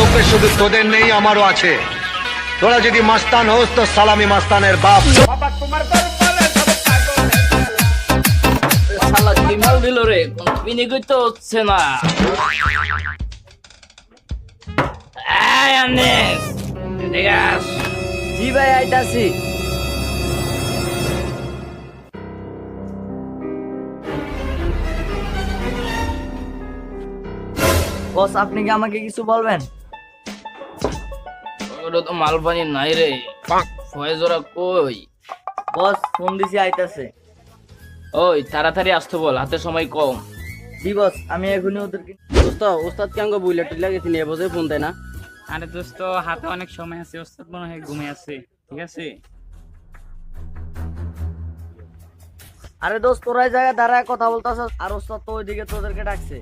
খৌফে শুধু তোদের নেই, আমারও আছে। তোরা যদি মাস্তান হোস তো সালামি মাস্তানের বাপ। শালা কি মাল দিল রে, কোন বিনিগত তো হচ্ছে না। এই আনিস, এদিকে আস। জি ভাই, আইতাছি। বস, আপনি কি আমাকে কিছু বলবেন? ওটা তো মাল পানি নাই রে। ফয়েজরা কই? বস, ফোন দিছি, আইতাছে। ওই তাড়াতাড়ি আসতে বল, হাতে সময় কম। জি বস, আমি এখনই ওদেরকে। দোস্ত ওস্তাদ কে আঙ্গো বুইলা টিলা গেছি নিয়ে বসে ফোন দেয় না। আরে দোস্ত, হাতে অনেক সময় আছে, ওস্তাদ মনে হয় ঘুমে আছে। ঠিক আছে, আরে দোস্ত, তোরা এই জায়গায় দাঁড়ায় কথা বলতাছ আর ওস্তাদ তো ওইদিকে তোদেরকে ডাকছে।